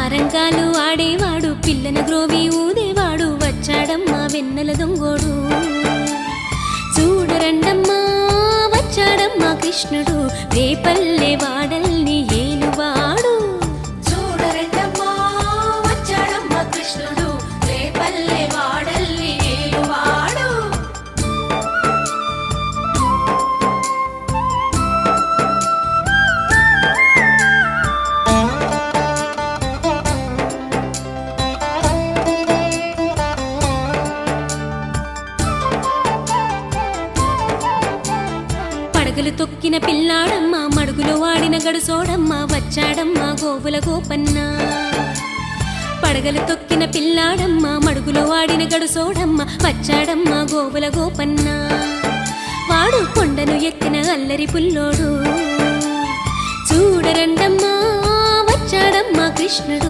సారంగాలు ఆడేవాడు పిల్లన గ్రోవి ఊదేవాడు వచ్చాడమ్మా వెన్నెల దొంగోడు చూడరండమ్మా వచ్చాడమ్మా కృష్ణుడు రేపల్లె వాడల్ని ఏలువాడు చూడరండమ్మా వచ్చాడమ్మా కృష్ణుడు రేపల్లె వాడల్ని ఏలువాడు పడగలు తొక్కిన పిల్లాడమ్మా మడుగులో వాడిన గడుసోడమ్మా వచ్చాడమ్మా గోవుల గోపన్న పడగలు తొక్కిన పిల్లాడమ్మా మడుగులో వాడిన గడుసోడమ్మా వచ్చాడమ్మా గోవుల గోపన్న వాడు కొండను ఎక్కిన అల్లరి పుల్లోడు చూడరండమ్మా వచ్చాడమ్మా కృష్ణుడు